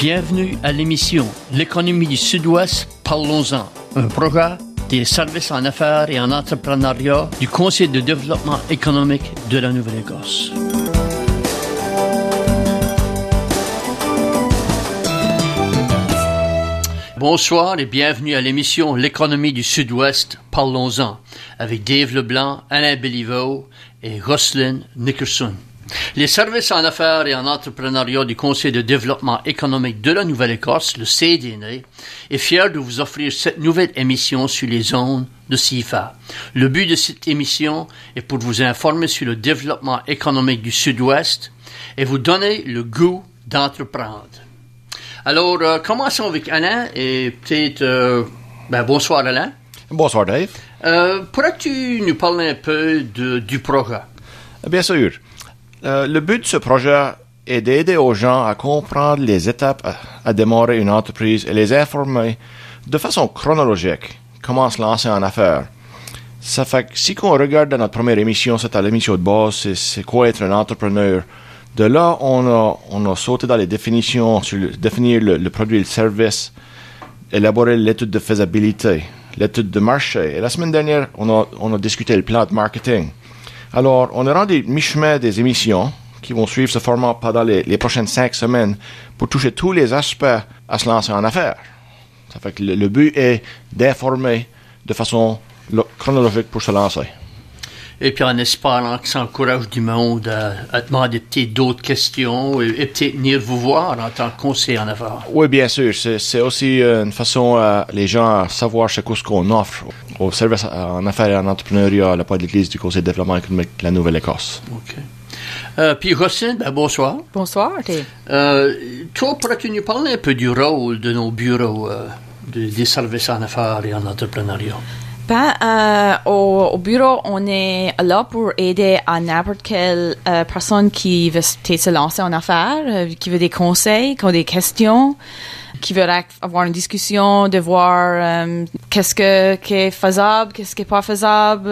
Bienvenue à l'émission L'économie du Sud-Ouest, parlons-en, un programme des services en affaires et en entrepreneuriat du Conseil de développement économique de la Nouvelle-Écosse. Bonsoir et bienvenue à l'émission L'économie du Sud-Ouest, parlons-en, avec Dave Leblanc, Alain Béliveau et Roselyne Nickerson. Les services en affaires et en entrepreneuriat du Conseil de développement économique de la Nouvelle-Écosse, le CDNA, est fier de vous offrir cette nouvelle émission sur les zones de CIFA. Le but de cette émission est pour vous informer sur le développement économique du Sud-Ouest et vous donner le goût d'entreprendre. Alors, commençons avec Alain et peut-être... bonsoir Alain. Bonsoir Dave. Pourrais-tu nous parler un peu du programme? Bien sûr. Le but de ce projet est d'aider aux gens à comprendre les étapes à démarrer une entreprise et les informer de façon chronologique comment se lancer en affaires. Ça fait que si on regarde dans notre première émission, c'était l'émission de base, c'est quoi être un entrepreneur. De là, on a sauté dans les définitions sur définir le produit et le service, élaborer l'étude de faisabilité, l'étude de marché. Et la semaine dernière, on a discuté le plan de marketing. Alors, on est rendu mi-chemin des émissions qui vont suivre ce format pendant les prochaines 5 semaines pour toucher tous les aspects à se lancer en affaires. Ça fait que le but est d'informer de façon chronologique pour se lancer. Et puis en espérant que ça encourage du monde à demander peut-être d'autres questions et peut-être venir vous voir en tant que conseiller en affaires. Oui, bien sûr. C'est aussi une façon les gens à savoir ce qu'on offre au service en affaires et en entrepreneuriat à la part de l'Église du Conseil de développement économique de la Nouvelle-Écosse. OK. Puis Roselyne, bonsoir. Bonsoir, toi, pourrais-tu nous parler un peu du rôle de nos bureaux des services en affaires et en entrepreneuriat? Au bureau, on est là pour aider à n'importe quelle personne qui veut se lancer en affaires, qui veut des conseils, qui a des questions, qui veut avoir une discussion, de voir qu'est-ce qui est faisable, qu'est-ce qui est pas faisable,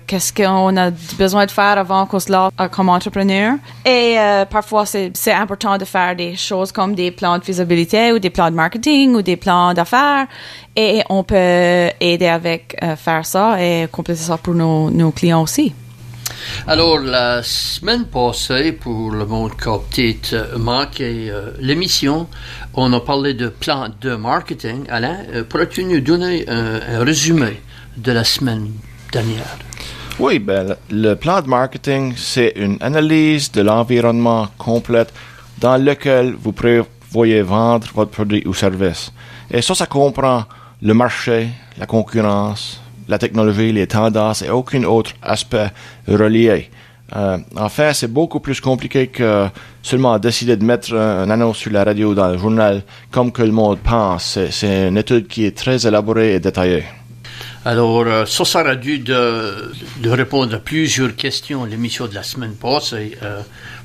qu'est-ce qu'on a besoin de faire avant qu'on se lance comme entrepreneur. Et parfois, c'est important de faire des choses comme des plans de faisabilité ou des plans de marketing ou des plans d'affaires. Et on peut aider avec faire ça et compléter ça pour nos clients aussi. Alors, la semaine passée, pour le monde qui a peut-être manqué l'émission, on a parlé de plan de marketing. Alain, pourrais-tu nous donner un résumé de la semaine dernière? Oui, le plan de marketing, c'est une analyse de l'environnement complète dans lequel vous prévoyez vendre votre produit ou service. Et ça comprend le marché, la concurrence, la technologie, les tendances et aucun autre aspect relié. En fait, c'est beaucoup plus compliqué que seulement décider de mettre une annonce sur la radio ou dans le journal comme que le monde pense. C'est une étude qui est très élaborée et détaillée. Alors, ça sera dû de répondre à plusieurs questions à l'émission de la semaine passée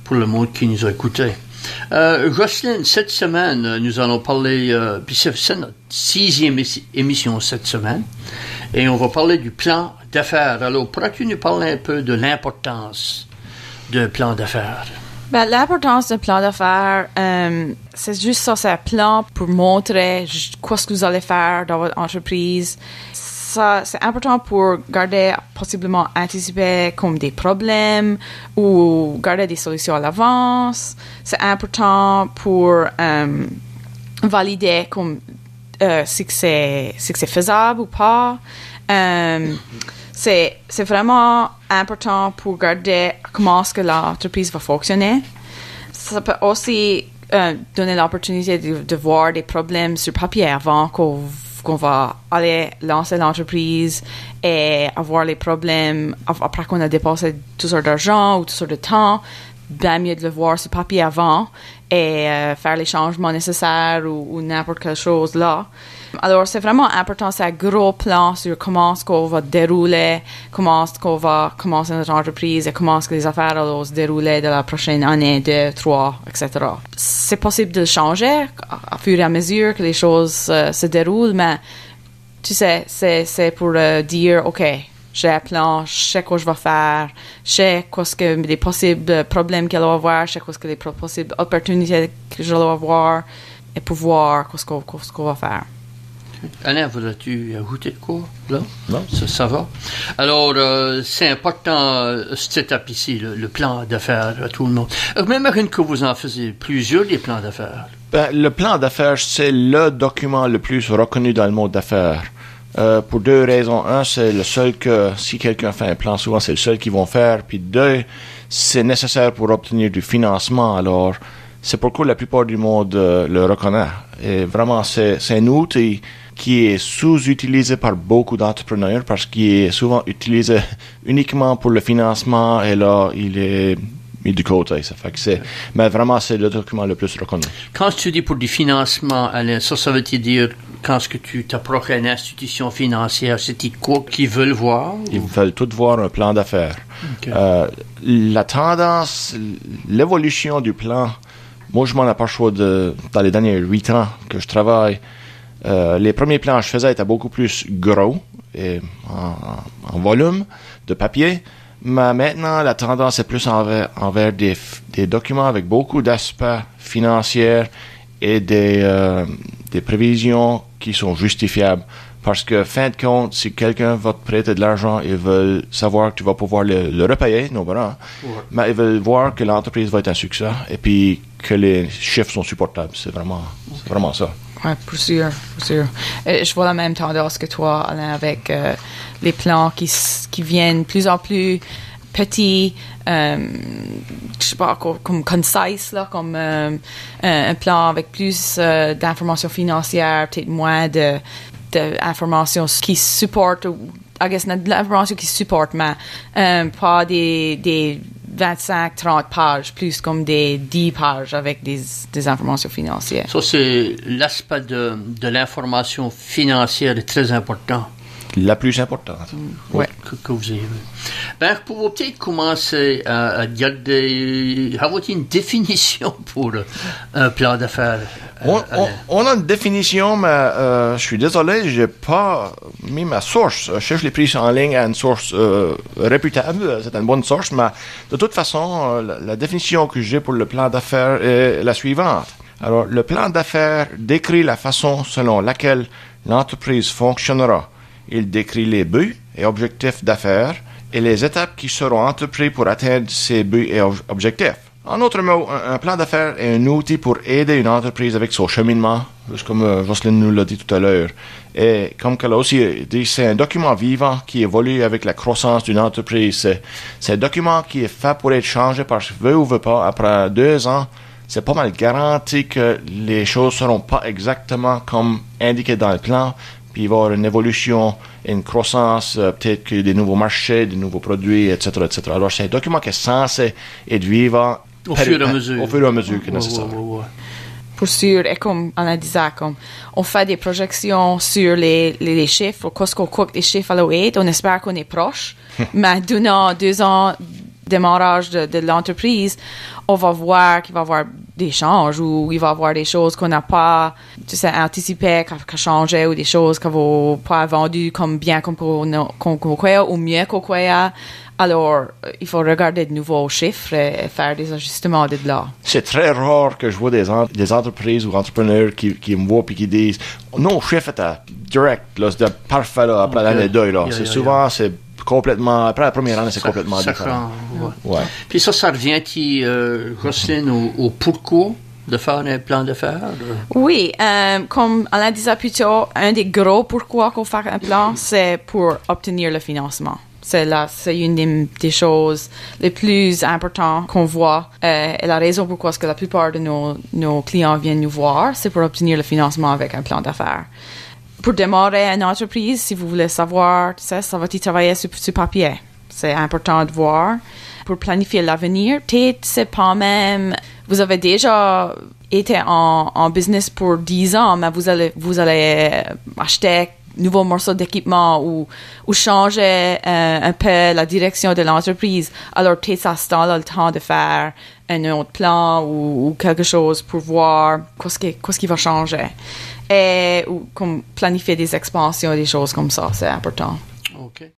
pour le monde qui nous a écoutés. Roselyne, cette semaine, nous allons parler, puis c'est notre 6e émission cette semaine, et on va parler du plan d'affaires. Alors, pourrais-tu nous parler un peu de l'importance d'un plan d'affaires? L'importance d'un plan d'affaires, c'est juste ça, c'est un plan pour montrer quoi ce que vous allez faire dans votre entreprise. Ça, c'est important pour garder, possiblement anticiper comme des problèmes ou garder des solutions à l'avance. C'est important pour valider comme si c'est faisable ou pas. C'est vraiment important pour garder comment est-ce que l'entreprise va fonctionner. Ça peut aussi donner l'opportunité de voir des problèmes sur papier avant qu'on va aller lancer l'entreprise et avoir les problèmes après qu'on a dépensé toutes sortes d'argent ou toutes sortes de temps. Bien mieux de le voir sur papier avant et faire les changements nécessaires ou n'importe quelle chose là. Alors, c'est vraiment important, c'est un gros plan sur comment est-ce qu'on va dérouler, comment est-ce qu'on va commencer notre entreprise et comment est-ce que les affaires vont se dérouler de la prochaine année, 2, 3, etc. C'est possible de le changer à fur et à mesure que les choses se déroulent, mais tu sais, c'est pour dire, OK, j'ai un plan, je sais quoi je vais faire, je sais quoi ce que les possibles problèmes qu'elle va avoir, je sais quoi ce que les possibles opportunités que je vais avoir. et pour voir ce qu'on va faire. Alain, voudrais-tu ajouter de quoi? Là? Non. Ça va. Alors, c'est important, cette étape ici, le plan d'affaires à tout le monde. J'imagine que vous en faisiez plusieurs des plans d'affaires. Le plan d'affaires, c'est le document le plus reconnu dans le monde d'affaires. Pour deux raisons. Un, c'est le seul que, si quelqu'un fait un plan, souvent c'est le seul qu'ils vont faire. Puis deux, c'est nécessaire pour obtenir du financement. Alors, c'est pourquoi la plupart du monde le reconnaît. Et vraiment, c'est un outil qui est sous-utilisé par beaucoup d'entrepreneurs parce qu'il est souvent utilisé uniquement pour le financement et là, il est mis de côté. Ça fait que mais vraiment, c'est le document le plus reconnu. Quand tu dis pour du financement, Alain, ça veut dire quand ce que tu t'approches à une institution financière, c'est quoi qu'ils veulent voir? Ils veulent tous voir un plan d'affaires. Okay. La tendance, l'évolution du plan, moi, je m'en aperçois dans les derniers 8 ans que je travaille. Les premiers plans que je faisais étaient beaucoup plus gros et en volume de papier. Mais maintenant, la tendance est plus envers des documents avec beaucoup d'aspects financiers et des prévisions qui sont justifiables. Parce que, fin de compte, si quelqu'un va te prêter de l'argent, ils veulent savoir que tu vas pouvoir le repayer, non, voilà. Ouais. Mais ils veulent voir que l'entreprise va être un succès et puis que les chiffres sont supportables. C'est vraiment ça. Oui, pour sûr. Je vois la même tendance que toi, Alain, avec les plans qui viennent plus en plus petits, je sais pas, comme concise, là, comme un plan avec plus d'informations financières, peut-être moins d'informations qui supportent, I guess, de l'information qui supporte, mais pas des 25-30 pages, plus comme des 10 pages avec des informations financières. Ça, c'est l'aspect de l'information financière est très important. La plus importante. Oui. Que vous avez. Ben, pour peut-être commencer à garder, avez-vous une définition pour un plan d'affaires? On a une définition, mais je suis désolé, j'ai pas mis ma source. Je l'ai pris en ligne à une source réputable, c'est une bonne source, mais de toute façon, la définition que j'ai pour le plan d'affaires est la suivante. Alors, le plan d'affaires décrit la façon selon laquelle l'entreprise fonctionnera. Il décrit les buts et objectifs d'affaires et les étapes qui seront entreprises pour atteindre ces buts et objectifs. En d'autres mots, un plan d'affaires est un outil pour aider une entreprise avec son cheminement, juste comme Jocelyne nous l'a dit tout à l'heure. Et comme qu'elle a aussi dit, c'est un document vivant qui évolue avec la croissance d'une entreprise. C'est un document qui est fait pour être changé parce que veut ou veut pas, après 2 ans, c'est pas mal garanti que les choses seront pas exactement comme indiqué dans le plan. Puis il va y avoir une évolution, une croissance, peut-être que des nouveaux marchés, des nouveaux produits, etc., etc. Alors, c'est un document qui est censé être vivant au fur et à mesure. Au fur et à mesure que nécessaire. Pour sûr, et comme on a dit ça, comme on fait des projections sur les chiffres, qu'est-ce qu'on croit que les chiffres vont être, on espère qu'on est proche. Mais durant 2 ans démarrage de l'entreprise, on va voir qu'il va y avoir des changes ou il va y avoir des choses qu'on n'a pas anticipées, qui changé ou des choses qu'on va pas vendues comme bien comme qu'on croyait ou mieux qu'on croyait. Alors, il faut regarder de nouveaux chiffres et faire des ajustements de là. C'est très rare que je vois des entreprises ou entrepreneurs qui me voient et qui disent « Nos chiffres étaient direct, là, c'était parfait là, après l'année 2. » Souvent, c'est complètement, après la première année, c'est complètement différent. Ouais. Puis ça revient, Jocelyne, au pourquoi de faire un plan d'affaires? Oui, comme on l'a dit plus tôt, un des gros pourquoi qu'on fait un plan, c'est pour obtenir le financement. C'est une des choses les plus importantes qu'on voit. Et la raison pourquoi est-ce que la plupart de nos clients viennent nous voir, c'est pour obtenir le financement avec un plan d'affaires. Pour démarrer une entreprise, si vous voulez savoir, ça va y travailler sur papier. C'est important de voir. Pour planifier l'avenir, peut-être c'est pas même... Vous avez déjà été en business pour 10 ans, mais vous allez acheter nouveaux morceaux d'équipement ou changer un peu la direction de l'entreprise. Alors, peut-être ça se donne le temps de faire un autre plan ou quelque chose pour voir qu'est-ce qui va changer. Et comme planifier des expansions, des choses comme ça, c'est important. OK.